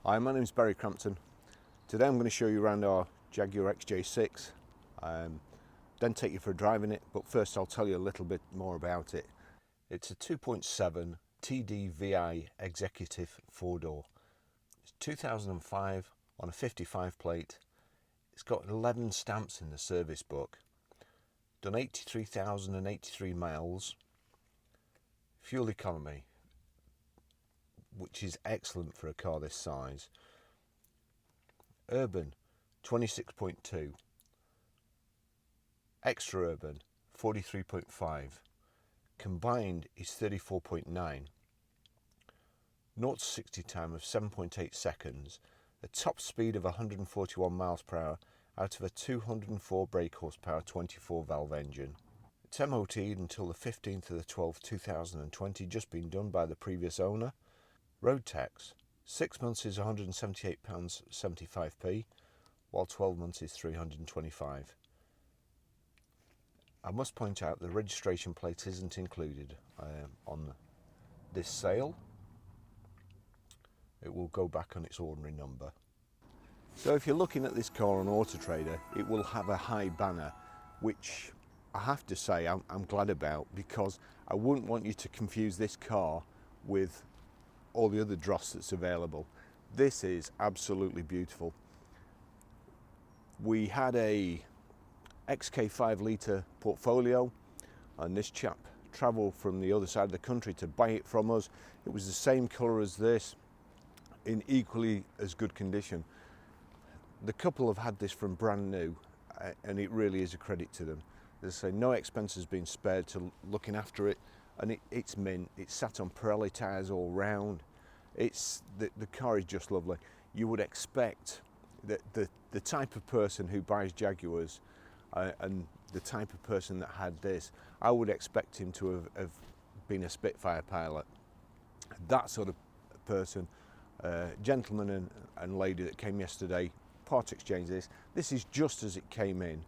Hi, my name is Barry Crampton. Today I'm going to show you around our Jaguar XJ6, then take you for a drive in it, but first I'll tell you a little bit more about it. It's a 2.7 TDVi executive 4-door. It's 2005 on a 55 plate. It's got 11 stamps in the service book. Done 83,083 miles. Fuel economy, which is excellent for a car this size. Urban 26.2, extra urban 43.5, combined is 34.9, 0 to 60 time of 7.8 seconds, a top speed of 141 miles per hour out of a 204 brake horsepower 24 valve engine. It's MOT'd until the 15th of the 12th 2020, just been done by the previous owner. Road tax, 6 months is £178.75p, while 12 months is £325. I must point out the registration plate isn't included on this sale. It will go back on its ordinary number. So if you're looking at this car on Auto Trader, it will have a high banner, which I have to say I'm glad about, because I wouldn't want you to confuse this car with all the other dross that's available. This is absolutely beautiful. We had a XK 5 litre portfolio, and this chap travelled from the other side of the country to buy it from us. It was the same colour as this, in equally as good condition. The couple have had this from brand new, and it really is a credit to them. As I say, no expense has been spared to looking after it, and it's mint. It's sat on Pirelli tyres all round. The car is just lovely. You would expect that the type of person who buys Jaguars and the type of person that had this, I would expect him to have been a Spitfire pilot. That sort of person, gentleman and lady that came yesterday, part exchange this. This is just as it came in.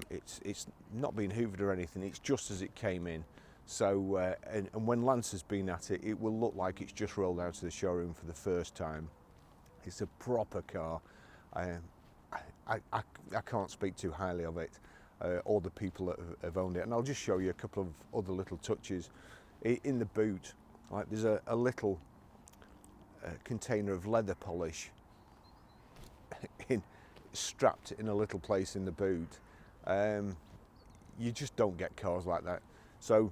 It's not been hoovered or anything, it's just as it came in. So, and when Lance has been at it, it will look like it's just rolled out of the showroom for the first time. It's a proper car. I can't speak too highly of it, or the people that have owned it. And I'll just show you a couple of other little touches. In the boot, like there's a little container of leather polish strapped in a little place in the boot. You just don't get cars like that. So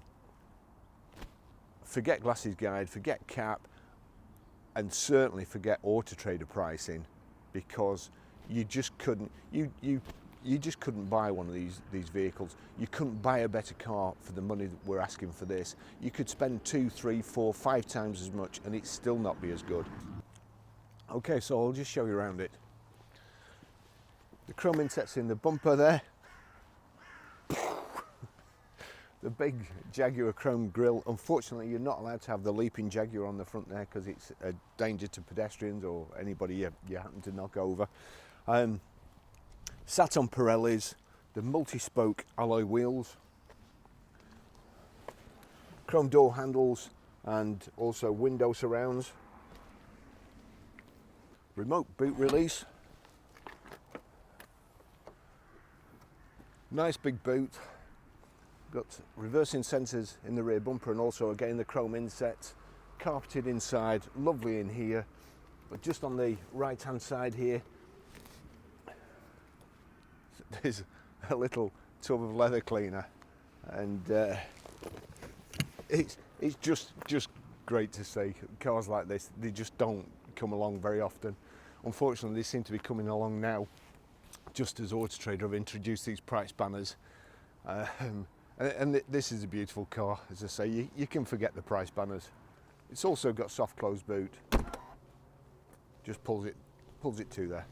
forget Glasses Guide, forget cap, and certainly forget Auto Trader pricing, because you just couldn't just couldn't buy one of these vehicles. You couldn't buy a better car for the money that we're asking for this. You could spend 2, 3, 4, 5 times as much and it'd still not be as good. Okay, so I'll just show you around it. The chrome insets in the bumper there. The big Jaguar chrome grille. Unfortunately, you're not allowed to have the leaping Jaguar on the front there because it's a danger to pedestrians or anybody you happen to knock over. Sat on Pirellis, the multi-spoke alloy wheels, chrome door handles, and also window surrounds. Remote boot release. Nice big boot. Got reversing sensors in the rear bumper, and also again the chrome insets. Carpeted inside, lovely in here. But just on the right hand side here, there's a little tub of leather cleaner, and it's just great to see. Cars like this, they just don't come along very often. Unfortunately, they seem to be coming along now, just as Auto Trader have introduced these price banners. And this is a beautiful car. As I say, you can forget the price banners. It's also got soft close boot. Just pulls it to there.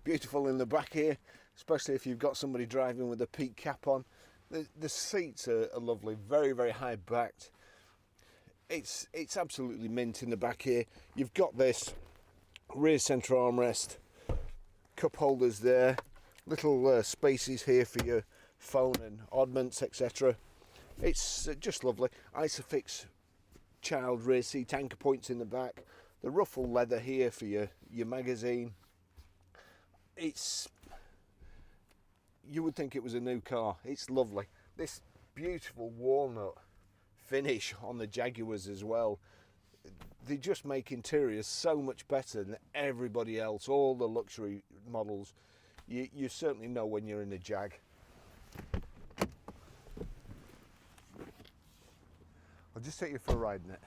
Beautiful in the back here, especially if you've got somebody driving with a peak cap on. The seats are lovely, very, very high backed. It's absolutely mint in the back here. You've got this rear centre armrest, cup holders there, little spaces here for your phone and oddments, etc. It's just lovely. Isofix child rear seat anchor points in the back. The ruffle leather here for your magazine. You would think it was a new car. It's lovely. This beautiful walnut finish on the Jaguars as well. They just make interiors so much better than everybody else, all the luxury models. You certainly know when you're in a Jag. I'll just take you for a ride in it.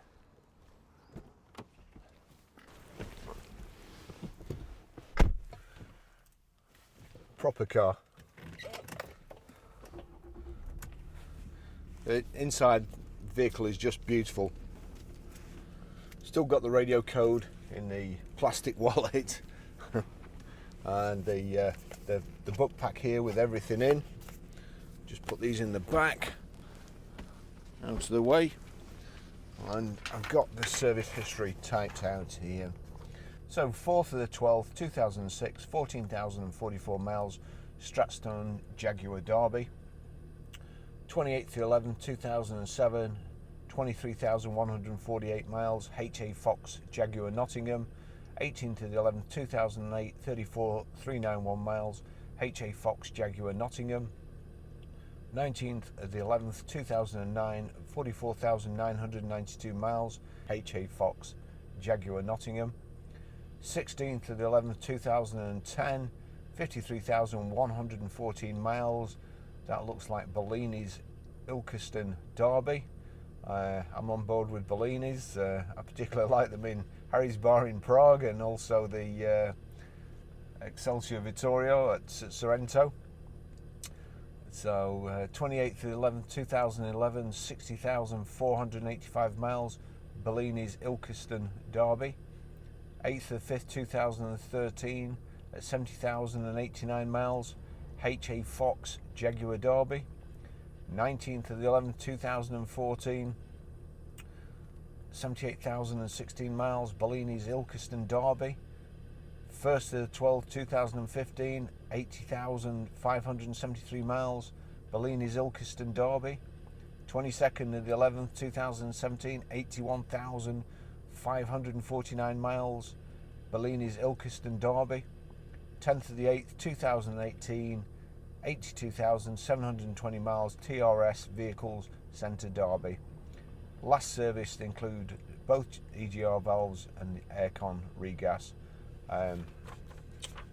Proper car. The inside vehicle is just beautiful. Still got the radio code in the plastic wallet, and the book pack here with everything in. Just put these in the back, out of the way, and I've got the service history typed out here. So 4th of the 12th, 2006, 14,044 miles, Stratstone Jaguar Derby. 28th of the 11th, 2007, 23,148 miles, HA Fox Jaguar Nottingham. 18th of the 11th, 2008, 34,391 miles, HA Fox Jaguar Nottingham. 19th of the 11th, 2009, 44,992 miles, HA Fox Jaguar Nottingham. 16th of the 11th, 2010, 53,114 miles. That looks like Bellini's Ilkeston Derby. I'm on board with Bellini's. I particularly like them in Harry's Bar in Prague, and also the Excelsior Vittorio at Sorrento. So 28th of the 11th, 2011, 60,485 miles, Bellini's Ilkeston Derby. 8th of the 5th, 2013, at 70,089 miles, HA Fox Jaguar Derby. 19th of the 11th, 2014, 78,016 miles, Bellini's Ilkeston Derby. 1st of the 12th, 2015, 80,573 miles, Bellini's Ilkeston Derby. 22nd of the 11th, 2017, 81,549 miles, Bellini's Ilkeston Derby. 10th of the 8th, 2018, 82,720 miles, TRS Vehicles Centre Derby. Last serviced include both EGR valves and aircon regas.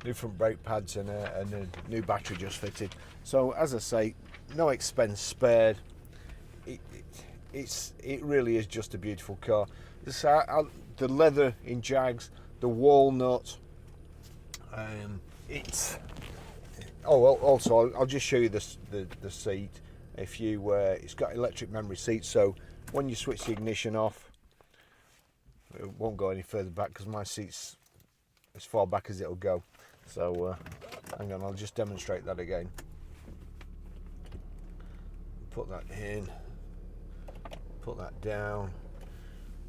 New front brake pads and a new battery just fitted. So as I say, no expense spared. It really is just a beautiful car. The leather in Jags, the walnut. Also I'll just show you the seat. It's got electric memory seats, so when you switch the ignition off, it won't go any further back because my seat's as far back as it'll go. So hang on, I'll just demonstrate that again. Put that in, put that down.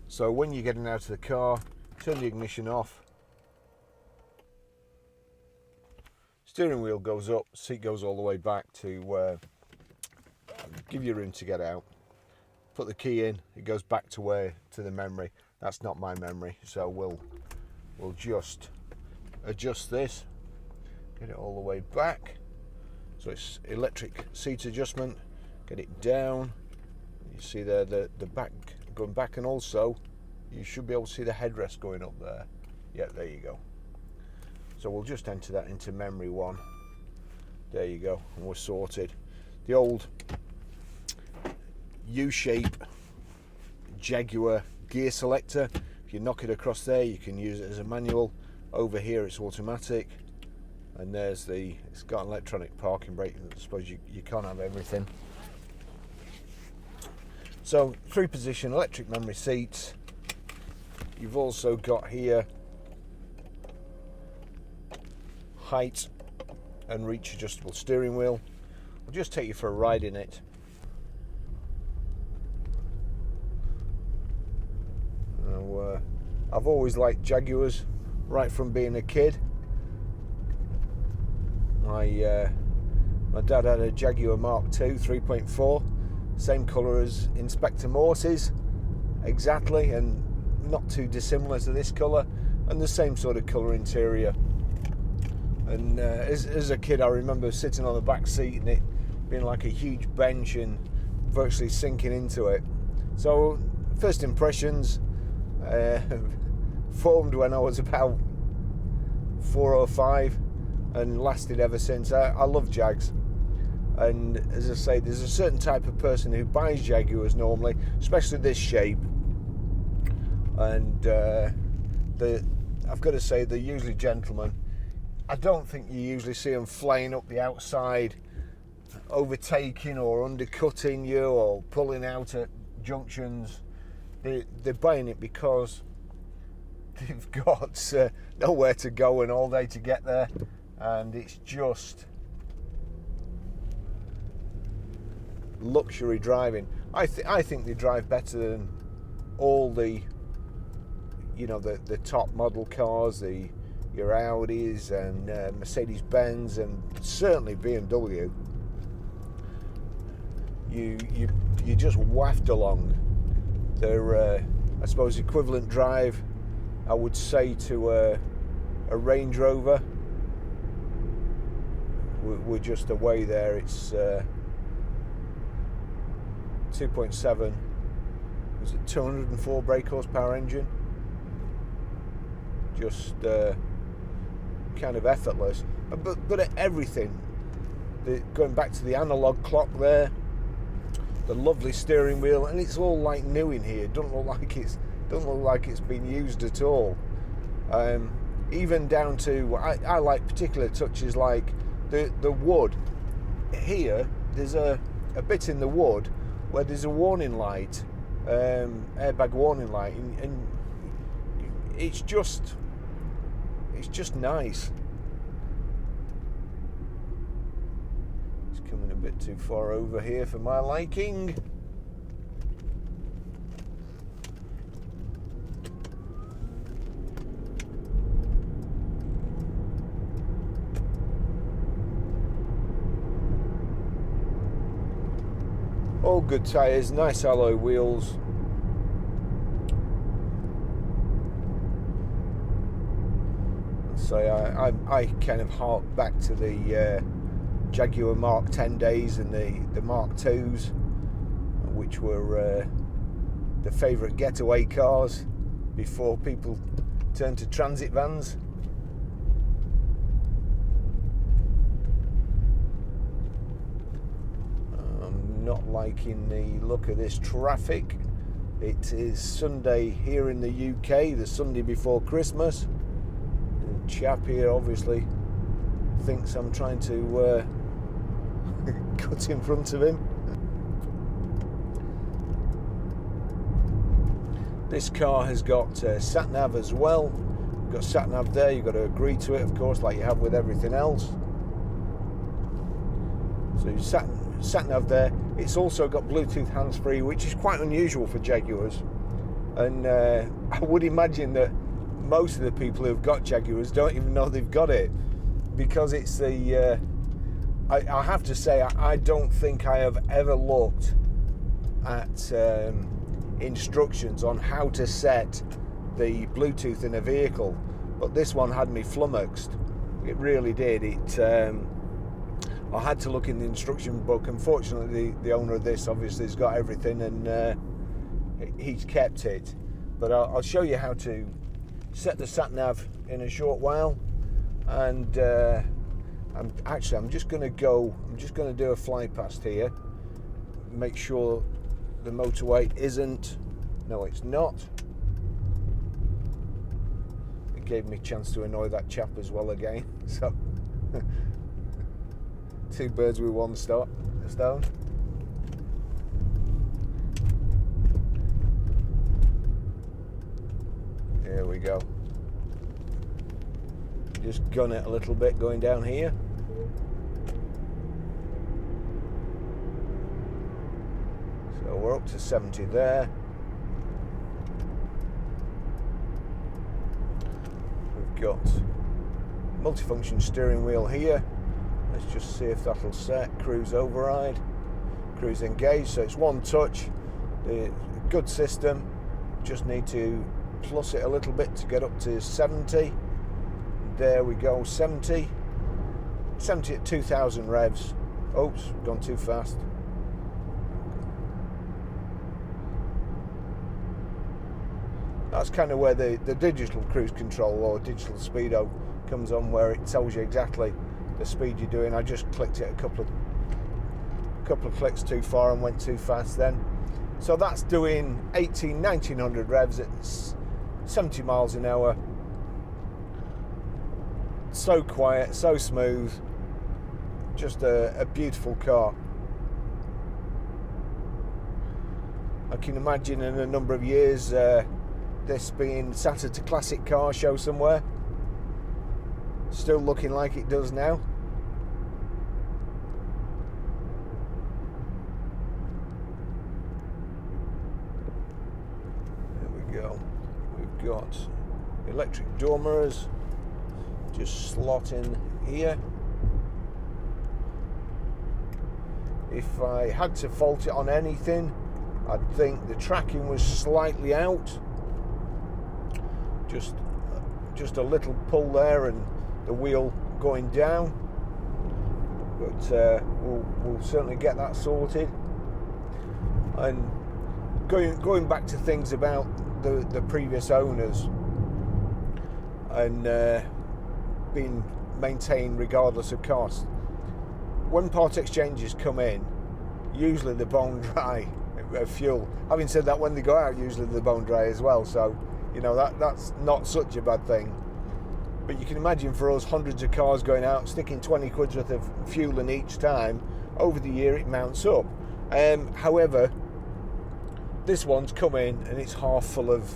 So when you're getting out of the car, turn the ignition off. Steering wheel goes up, seat goes all the way back to give you room to get out. Put the key in, it goes back to the memory. That's not my memory, so we'll just adjust this, get it all the way back. So it's electric seat adjustment. Get it down. You see there the back going back, and also you should be able to see the headrest going up there. Yeah, there you go. So we'll just enter that into memory 1. There you go, and we're sorted. The old U-shape Jaguar gear selector, if you knock it across there, you can use it as a manual. Over here it's automatic, and there's it's got an electronic parking brake. I suppose you can't have everything. So 3-position electric memory seats. You've also got here height and reach adjustable steering wheel. I'll just take you for a ride in it. Now, I've always liked Jaguars right from being a kid. My dad had a Jaguar Mark II 3.4, same colour as Inspector Morse's, exactly, and not too dissimilar to this colour, and the same sort of colour interior. And as a kid, I remember sitting on the back seat and it being like a huge bench and virtually sinking into it. So first impressions formed when I was about 4 or 5 and lasted ever since. I love Jags, and as I say, there's a certain type of person who buys Jaguars normally, especially this shape, and I've got to say they're usually gentlemen. I don't think you usually see them flying up the outside, overtaking or undercutting you or pulling out at junctions. They're buying it because they've got nowhere to go and all day to get there, and it's just luxury driving. I think they drive better than all the top model cars, your Audis and Mercedes-Benz, and certainly BMW. You just waft along. They're I suppose equivalent drive, I would say, to a Range Rover. We're just away there. It's 2.7. Was it 204 brake horsepower engine? Just kind of effortless, but at everything. Going back to the analog clock there, the lovely steering wheel, and it's all like new in here. Doesn't look like it's been used at all. Even down to I like particular touches like the wood. Here there's a bit in the wood where there's a warning light, airbag warning light, and it's just nice. It's coming a bit too far over here for my liking. All good tyres, nice alloy wheels. So I kind of hark back to the Jaguar Mark 10 days and the Mark 2s, which were the favourite getaway cars before people turned to transit vans. I'm not liking the look of this traffic. It is Sunday here in the UK, the Sunday before Christmas. Chap here obviously thinks I'm trying to cut in front of him. This car has got sat nav as well. You've got sat nav there, you've got to agree to it, of course, like you have with everything else. So you sat nav there. It's also got Bluetooth hands-free, which is quite unusual for Jaguars, and I would imagine that most of the people who've got Jaguars don't even know they've got it, because it's the I have to say, I don't think I have ever looked at instructions on how to set the Bluetooth in a vehicle, but this one had me flummoxed. It really did. I had to look in the instruction book. Unfortunately, the owner of this obviously has got everything, and he's kept it, but I'll show you how to set the sat nav in a short while. And I'm just going to do a fly past here, make sure the motorway isn't. No, it's not. It gave me a chance to annoy that chap as well again. So two birds with one stone. Here we go. Just gun it a little bit going down here. So we're up to 70 there. We've got multifunction steering wheel here. Let's just see if that'll set. Cruise override. cruise engaged, so it's one touch. Good system. Just need to plus it a little bit to get up to 70. There we go, 70 at 2,000 revs. Oops, gone too fast. That's kind of where the digital cruise control or digital speedo comes on, where it tells you exactly the speed you're doing. I just clicked it a couple of clicks too far and went too fast then. So that's doing 1900 revs at 70 miles an hour. So quiet, so smooth, just a beautiful car. I can imagine in a number of years this being sat at a classic car show somewhere, still looking like it does now. There we go. We've got electric door mirrors, just slot in here. If I had to fault it on anything, I'd think the tracking was slightly out. Just a little pull there and the wheel going down, but we'll certainly get that sorted. And going back to things about the previous owners and being maintained regardless of cost, when part exchanges come in, usually they're bone dry of fuel. Having said that, when they go out, usually they're bone dry as well, so you know that's not such a bad thing. But you can imagine for us, hundreds of cars going out, sticking 20 quid's worth of fuel in each time, over the year it mounts up. However, this one's come in and it's half full of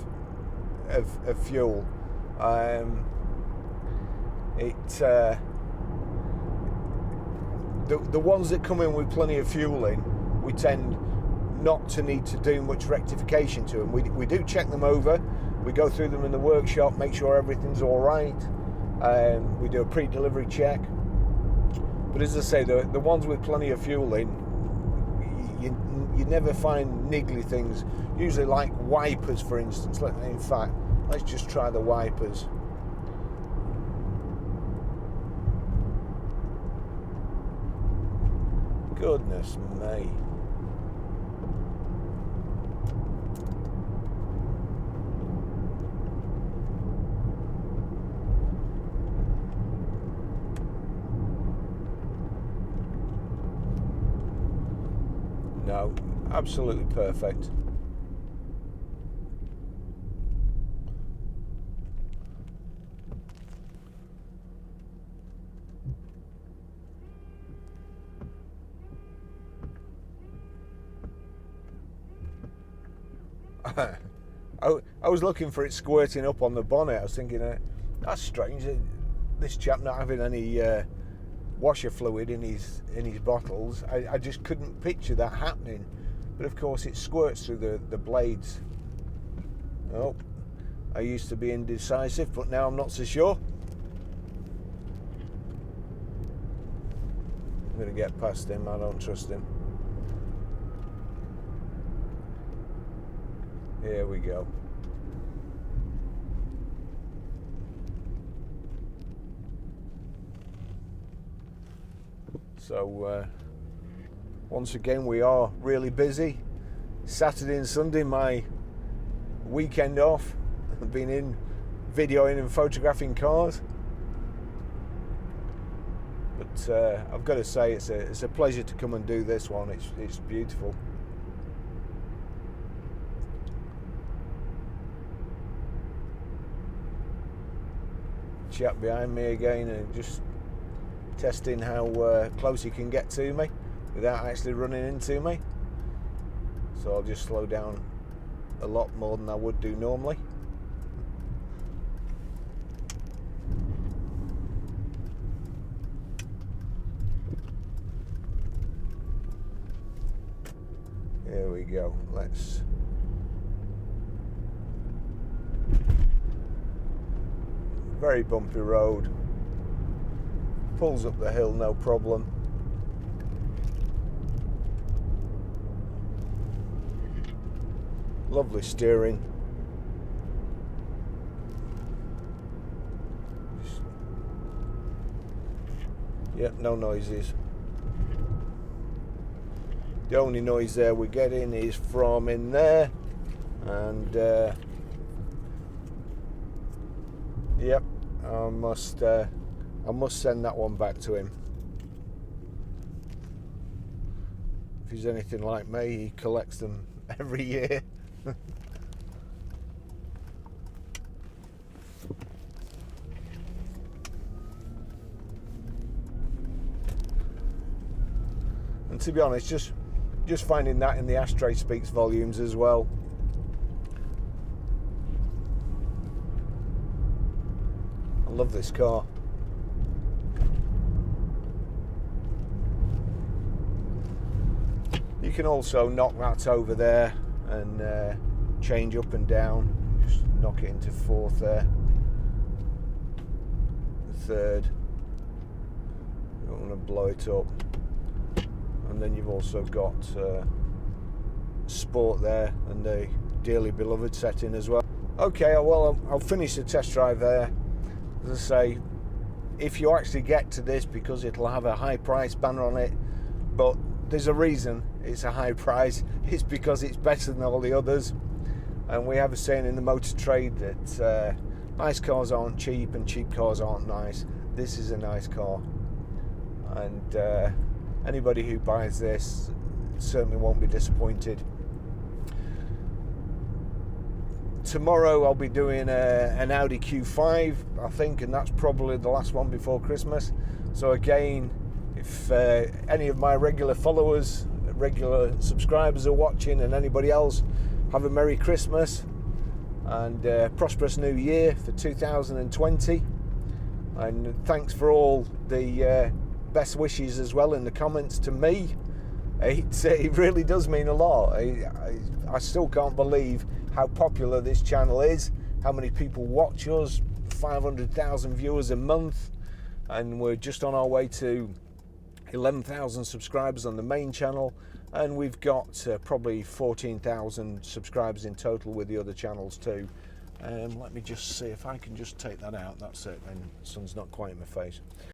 fuel. The ones that come in with plenty of fuel in, we tend not to need to do much rectification to them. We do check them over. We go through them in the workshop, make sure everything's all right. We do a pre-delivery check. But as I say, the ones with plenty of fuel in, you never find niggly things. Usually like wipers, for instance. In fact, let's just try the wipers. Goodness me. No, absolutely perfect. I was looking for it squirting up on the bonnet. I was thinking, that's strange. This chap not having any washer fluid in his bottles. I just couldn't picture that happening. But of course it squirts through the blades. Oh, I used to be indecisive, but now I'm not so sure. I'm going to get past him. I don't trust him. Here we go. So once again we are really busy. Saturday and Sunday, my weekend off. I've been in videoing and photographing cars. But I've got to say it's a pleasure to come and do this one. It's beautiful. Chap behind me again and just testing how close he can get to me without actually running into me. So I'll just slow down a lot more than I would do normally. Here we go. Let's very bumpy road. Pulls up the hill, no problem. Lovely steering. Yep, no noises. The only noise there we're getting is from in there, and yep, I must send that one back to him. If he's anything like me, he collects them every year. And to be honest, just finding that in the ashtray speaks volumes as well. I love this car. You can also knock that over there and change up and down. Just knock it into fourth there. The third. You don't want to blow it up. And then you've also got sport there and the dearly beloved setting as well. Okay, well, I'll finish the test drive there. As I say, if you actually get to this, because it'll have a high price banner on it, but there's a reason it's a high price. It's because it's better than all the others. And we have a saying in the motor trade that nice cars aren't cheap and cheap cars aren't nice. This is a nice car. And anybody who buys this certainly won't be disappointed. Tomorrow I'll be doing an Audi Q5, I think, and that's probably the last one before Christmas. So again, if any of my regular followers, regular subscribers are watching, and anybody else, have a Merry Christmas and prosperous New Year for 2020. And thanks for all the best wishes as well in the comments to me. It really does mean a lot. I still can't believe how popular this channel is, how many people watch us, 500,000 viewers a month, and we're just on our way to 11,000 subscribers on the main channel, and we've got probably 14,000 subscribers in total with the other channels too. Let me just see if I can just take that out. That's it, then the sun's not quite in my face.